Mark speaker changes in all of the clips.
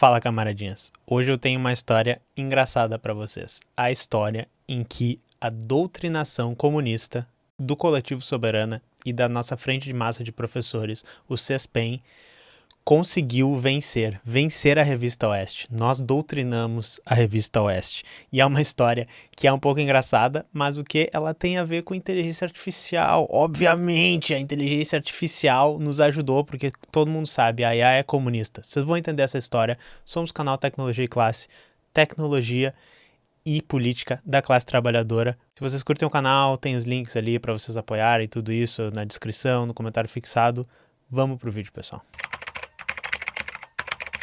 Speaker 1: Fala, camaradinhas. Hoje eu tenho uma história engraçada para vocês. A história em que a doutrinação comunista do Coletivo Soberana e da nossa frente de massa de professores, o CESPEM, conseguiu vencer a Revista Oeste. Nós doutrinamos a Revista Oeste. E é uma história que é um pouco engraçada, mas o que ela tem a ver com inteligência artificial? Obviamente, a inteligência artificial nos ajudou, porque todo mundo sabe, a IA é comunista. Vocês vão entender essa história. Somos o canal Tecnologia e Classe, tecnologia e política da classe trabalhadora. Se vocês curtem o canal, tem os links ali para vocês apoiarem e tudo isso na descrição, no comentário fixado. Vamos pro vídeo, pessoal.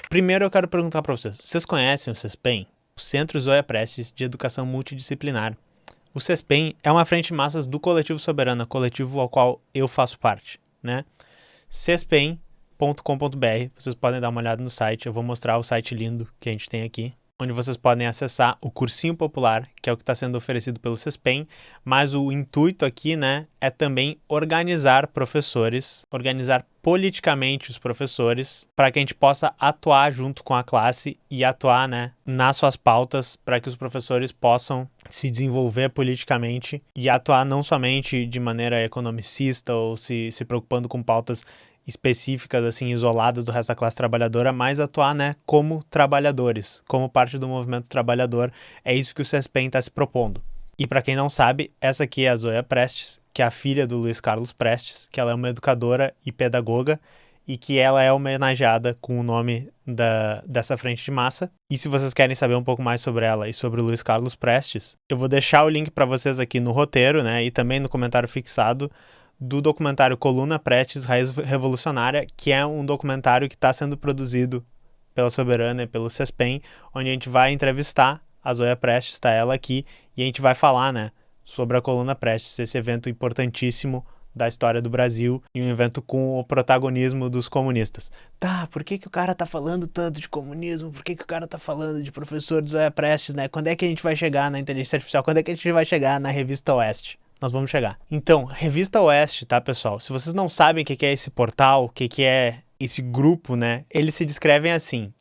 Speaker 1: Primeiro eu quero perguntar para vocês conhecem o CESPEM? O Centro Zoia Prestes de Educação Multidisciplinar. O CESPEM é uma frente de massas do Coletivo Soberana, coletivo ao qual eu faço parte, né? cespem.com.br, vocês podem dar uma olhada no site, eu vou mostrar o site lindo que a gente tem aqui, onde vocês podem acessar o cursinho popular, que é o que está sendo oferecido pelo CESPEM, mas o intuito aqui, né, é também organizar professores, organizar politicamente os professores, para que a gente possa atuar junto com a classe e atuar, né, nas suas pautas, para que os professores possam se desenvolver politicamente e atuar não somente de maneira economicista ou se preocupando com pautas específicas, assim, isoladas do resto da classe trabalhadora, mas atuar, né, como trabalhadores, como parte do movimento trabalhador. É isso que o CESPEM está se propondo. E para quem não sabe, essa aqui é a Zoia Prestes, que é a filha do Luiz Carlos Prestes, que ela é uma educadora e pedagoga, e que ela é homenageada com o nome dessa frente de massa. E se vocês querem saber um pouco mais sobre ela e sobre o Luiz Carlos Prestes, eu vou deixar o link para vocês aqui no roteiro, né, e também no comentário fixado, do documentário Coluna Prestes, Raiz Revolucionária, que é um documentário que está sendo produzido pela Soberana e pelo CESPEM, onde a gente vai entrevistar a Zoia Prestes, está ela aqui, e a gente vai falar, né, sobre a Coluna Prestes, esse evento importantíssimo da história do Brasil e um evento com o protagonismo dos comunistas. Tá, por que o cara tá falando tanto de comunismo? Por que o cara tá falando de professor de Zoia Prestes, né? Quando é que a gente vai chegar na inteligência artificial? Quando é que a gente vai chegar na Revista Oeste? Nós vamos chegar. Então, Revista Oeste, tá, pessoal? Se vocês não sabem o que é esse portal, o que é esse grupo, né? Eles se descrevem assim: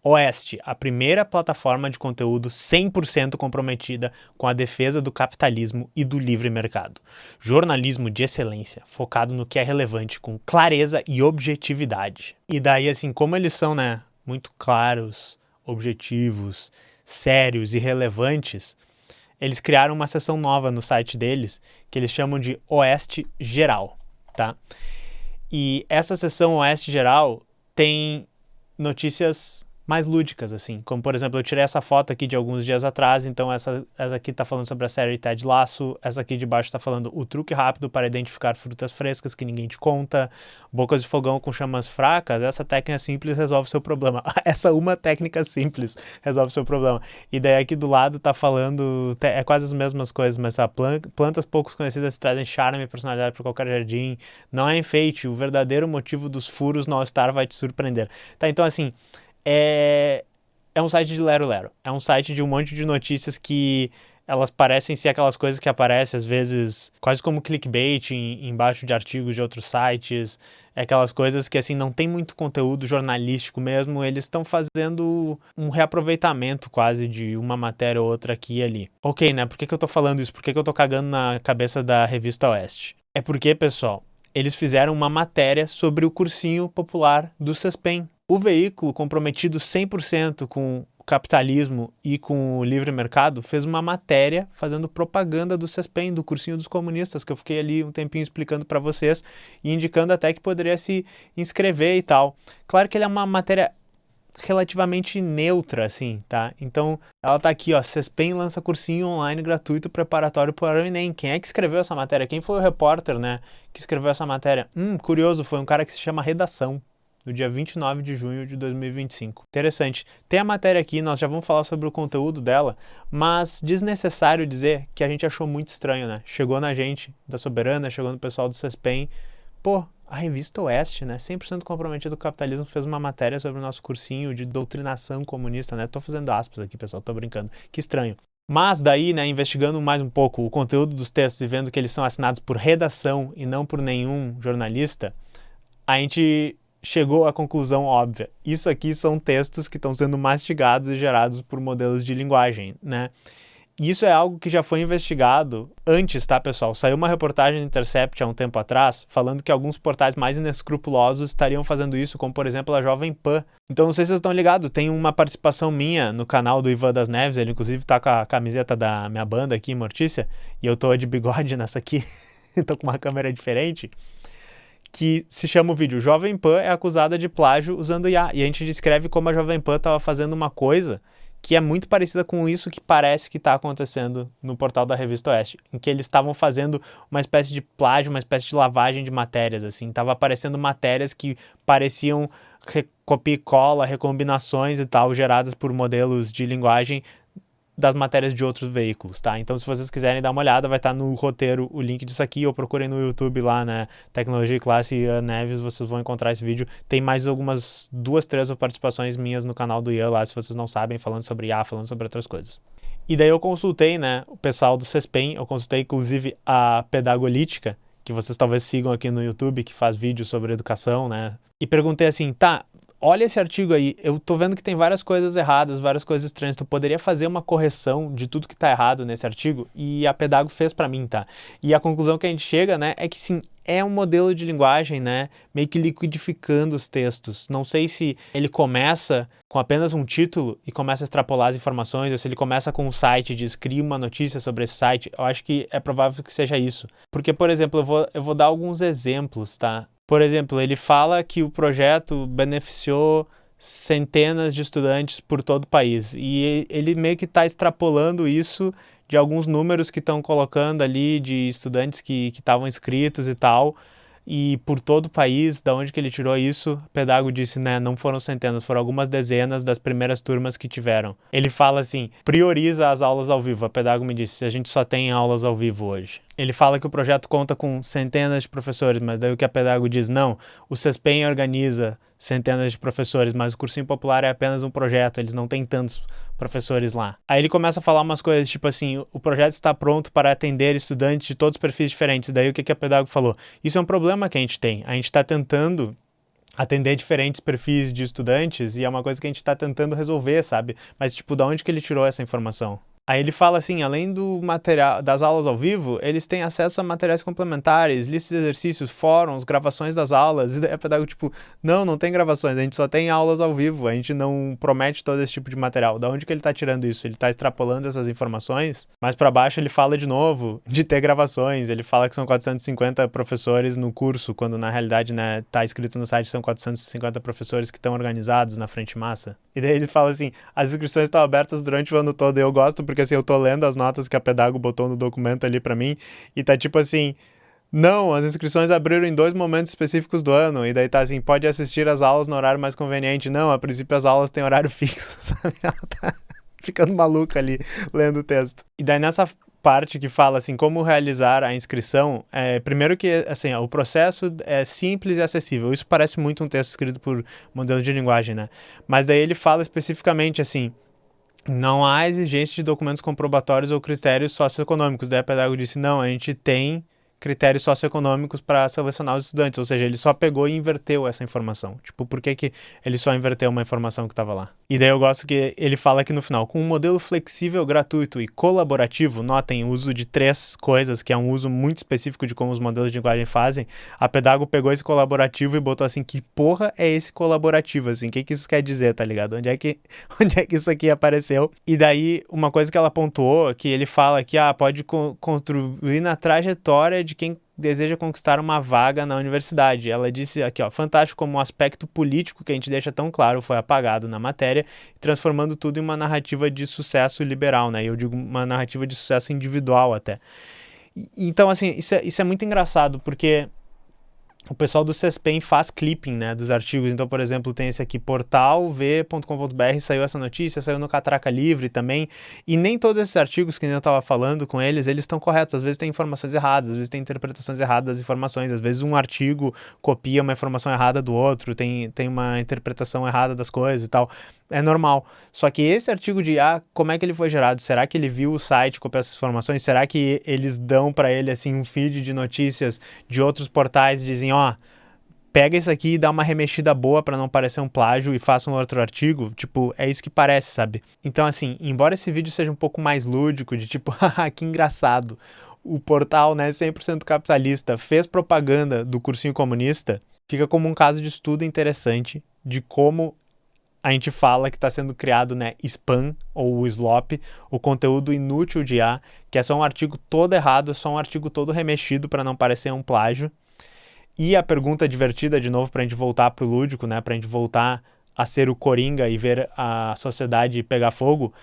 Speaker 1: Oeste, a primeira plataforma de conteúdo 100% comprometida com a defesa do capitalismo e do livre mercado. Jornalismo de excelência, focado no que é relevante, com clareza e objetividade. E daí, assim, como eles são, né, muito claros, objetivos, sérios e relevantes, eles criaram uma seção nova no site deles, que eles chamam de Oeste Geral, tá? E essa seção Oeste Geral tem notícias mais lúdicas, assim, como, por exemplo, eu tirei essa foto aqui de alguns dias atrás, então essa aqui tá falando sobre a série Ted Lasso, essa aqui de baixo tá falando o truque rápido para identificar frutas frescas que ninguém te conta, bocas de fogão com chamas fracas, essa técnica simples resolve o seu problema. Essa uma técnica simples resolve o seu problema. E daí aqui do lado tá falando, é quase as mesmas coisas, mas plantas pouco conhecidas trazem charme e personalidade para qualquer jardim, não é enfeite, o verdadeiro motivo dos furos no All-Star vai te surpreender. Tá, então assim, é um site de lero-lero. É um site de um monte de notícias que elas parecem ser aquelas coisas que aparecem às vezes quase como clickbait embaixo de artigos de outros sites. É aquelas coisas que assim não tem muito conteúdo jornalístico mesmo. Eles estão fazendo um reaproveitamento quase de uma matéria ou outra aqui e ali. Ok, né? Por que eu tô falando isso? Por que eu tô cagando na cabeça da Revista Oeste? É porque, pessoal, eles fizeram uma matéria sobre o cursinho popular do CESPEM. O veículo comprometido 100% com o capitalismo e com o livre mercado fez uma matéria fazendo propaganda do CESPEM, do cursinho dos comunistas, que eu fiquei ali um tempinho explicando para vocês e indicando até que poderia se inscrever e tal. Claro que ele é uma matéria relativamente neutra, assim, tá? Então, ela tá aqui, ó, CESPEM lança cursinho online gratuito preparatório para o Enem. Quem é que escreveu essa matéria? Quem foi o repórter, né, que escreveu essa matéria? Curioso, foi um cara que se chama Redação, no dia 29 de junho de 2025. Interessante. Tem a matéria aqui, nós já vamos falar sobre o conteúdo dela, mas desnecessário dizer que a gente achou muito estranho, né? Chegou na gente da Soberana, chegou no pessoal do CESPEM, pô, a Revista Oeste, né, 100% comprometida com o capitalismo, fez uma matéria sobre o nosso cursinho de doutrinação comunista, né? Tô fazendo aspas aqui, pessoal, tô brincando. Que estranho. Mas daí, né, investigando mais um pouco o conteúdo dos textos e vendo que eles são assinados por redação e não por nenhum jornalista, a gente chegou à conclusão óbvia. Isso aqui são textos que estão sendo mastigados e gerados por modelos de linguagem, né? Isso é algo que já foi investigado antes, tá, pessoal? Saiu uma reportagem do Intercept há um tempo atrás, falando que alguns portais mais inescrupulosos estariam fazendo isso, como, por exemplo, a Jovem Pan. Então, não sei se vocês estão ligados, tem uma participação minha no canal do Ivan das Neves, ele inclusive tá com a camiseta da minha banda aqui, Mortícia, e eu tô de bigode nessa aqui, tô com uma câmera diferente, que se chama o vídeo Jovem Pan é acusada de plágio usando IA, e a gente descreve como a Jovem Pan estava fazendo uma coisa que é muito parecida com isso que parece que está acontecendo no portal da Revista Oeste, em que eles estavam fazendo uma espécie de plágio, uma espécie de lavagem de matérias, assim, tava aparecendo matérias que pareciam copia e cola, recombinações e tal, geradas por modelos de linguagem das matérias de outros veículos, tá? Então, se vocês quiserem dar uma olhada, vai estar no roteiro o link disso aqui, ou procurem no YouTube lá, né, Tecnologia e Classe Ian Neves, vocês vão encontrar esse vídeo. Tem mais algumas 2, 3 participações minhas no canal do Ian lá, se vocês não sabem, falando sobre IA, falando sobre outras coisas. E daí eu consultei, né, o pessoal do CESPEM, eu consultei inclusive a Pedagolítica, que vocês talvez sigam aqui no YouTube, que faz vídeos sobre educação, né, e perguntei assim, tá, olha esse artigo aí, eu tô vendo que tem várias coisas erradas, várias coisas estranhas, tu poderia fazer uma correção de tudo que tá errado nesse artigo? E a Pedago fez pra mim, tá? E a conclusão que a gente chega, né, é que sim, é um modelo de linguagem, né, meio que liquidificando os textos. Não sei se ele começa com apenas um título e começa a extrapolar as informações, ou se ele começa com um site e diz, cria uma notícia sobre esse site. Eu acho que é provável que seja isso. Porque, por exemplo, eu vou dar alguns exemplos, tá? Por exemplo, ele fala que o projeto beneficiou centenas de estudantes por todo o país. E ele meio que está extrapolando isso de alguns números que estão colocando ali de estudantes que estavam inscritos e tal. E por todo o país, da onde que ele tirou isso, o Pedago disse, né, não foram centenas, foram algumas dezenas das primeiras turmas que tiveram. Ele fala assim, prioriza as aulas ao vivo. A Pedago me disse, a gente só tem aulas ao vivo hoje. Ele fala que o projeto conta com centenas de professores, mas daí o que a Pedago diz, não, o CESPEM organiza centenas de professores, mas o Cursinho Popular é apenas um projeto, eles não têm tantos professores lá. Aí ele começa a falar umas coisas, tipo assim, o projeto está pronto para atender estudantes de todos os perfis diferentes. Daí o que a Pedago falou? Isso é um problema que a gente tem. A gente está tentando atender diferentes perfis de estudantes e é uma coisa que a gente está tentando resolver, sabe? Mas, tipo, da onde que ele tirou essa informação? Aí ele fala assim, além do material das aulas ao vivo, eles têm acesso a materiais complementares, listas de exercícios, fóruns, gravações das aulas. E daí a Pedago, tipo, não tem gravações, a gente só tem aulas ao vivo, a gente não promete todo esse tipo de material. Da onde que ele tá tirando isso? Ele tá extrapolando essas informações? Mais pra baixo ele fala de novo de ter gravações, ele fala que são 450 professores no curso, quando na realidade, né, tá escrito no site são 450 professores que estão organizados na frente massa. E daí ele fala assim, as inscrições estão abertas durante o ano todo, e eu gosto porque assim, eu tô lendo as notas que a Pedago botou no documento ali pra mim, e tá tipo assim, não, as inscrições abriram em 2 momentos específicos do ano, e daí tá assim, pode assistir as aulas no horário mais conveniente. Não, a princípio as aulas têm horário fixo, sabe? Ela tá ficando maluca ali, lendo o texto. E daí nessa parte que fala assim, como realizar a inscrição, primeiro que assim, o processo é simples e acessível. Isso parece muito um texto escrito por modelo de linguagem, né? Mas daí ele fala especificamente assim, não há exigência de documentos comprobatórios ou critérios socioeconômicos. Daí a Pedago disse, não, a gente tem critérios socioeconômicos para selecionar os estudantes, ou seja, ele só pegou e inverteu essa informação. Tipo, por que ele só inverteu uma informação que estava lá? E daí eu gosto que ele fala aqui no final, com um modelo flexível, gratuito e colaborativo, notem o uso de 3 coisas, que é um uso muito específico de como os modelos de linguagem fazem, a Pedago pegou esse colaborativo e botou assim, que porra é esse colaborativo, assim, o que isso quer dizer, tá ligado? Onde é que isso aqui apareceu? E daí, uma coisa que ela pontuou, que ele fala que, pode contribuir na trajetória de quem deseja conquistar uma vaga na universidade. Ela disse aqui, fantástico como o aspecto político que a gente deixa tão claro foi apagado na matéria, transformando tudo em uma narrativa de sucesso liberal, né? Eu digo uma narrativa de sucesso individual até. Então, assim, isso é muito engraçado, porque o pessoal do CESPEM faz clipping, né, dos artigos. Então, por exemplo, tem esse aqui, portalv.com.br, saiu essa notícia, saiu no Catraca Livre também, e nem todos esses artigos que eu estava falando com eles estão corretos. Às vezes tem informações erradas, às vezes tem interpretações erradas das informações, às vezes um artigo copia uma informação errada do outro, tem uma interpretação errada das coisas e tal. É normal. Só que esse artigo de IA, como é que ele foi gerado? Será que ele viu o site, copiou essas informações? Será que eles dão para ele assim um feed de notícias de outros portais e dizem, pega isso aqui e dá uma remexida boa pra não parecer um plágio e faça um outro artigo, tipo, é isso que parece, sabe? Então, assim, embora esse vídeo seja um pouco mais lúdico, de tipo, haha, que engraçado, o portal, né, 100% capitalista, fez propaganda do cursinho comunista, fica como um caso de estudo interessante de como a gente fala que está sendo criado, né, spam ou slop, o conteúdo inútil de IA, que é só um artigo todo errado, é só um artigo todo remexido para não parecer um plágio. E a pergunta divertida, de novo, para a gente voltar pro lúdico, né, para a gente voltar a ser o Coringa e ver a sociedade pegar fogo,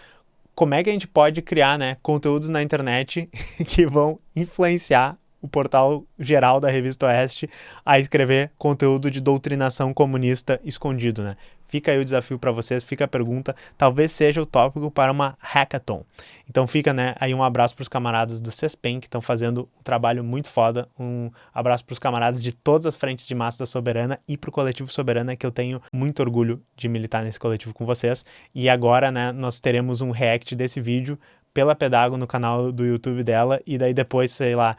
Speaker 1: como é que a gente pode criar, né, conteúdos na internet que vão influenciar o portal geral da Revista Oeste a escrever conteúdo de doutrinação comunista escondido, né? Fica aí o desafio para vocês, fica a pergunta, talvez seja o tópico para uma hackathon. Então fica, né, aí um abraço para os camaradas do CESPEN que estão fazendo um trabalho muito foda, um abraço para os camaradas de todas as frentes de massa da Soberana e para o Coletivo Soberana, que eu tenho muito orgulho de militar nesse coletivo com vocês. E agora, né, nós teremos um react desse vídeo pela Pedago no canal do YouTube dela, e daí depois, sei lá,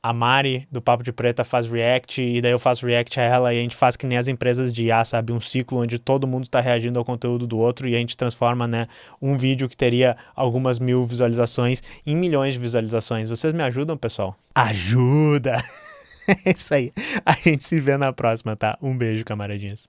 Speaker 1: a Mari do Papo de Preta faz react, e daí eu faço react a ela, e a gente faz que nem as empresas de IA, sabe? Um ciclo onde todo mundo está reagindo ao conteúdo do outro, e a gente transforma, né, um vídeo que teria algumas mil visualizações em milhões de visualizações. Vocês me ajudam, pessoal? Ajuda! É isso aí. A gente se vê na próxima, tá? Um beijo, camaradinhas.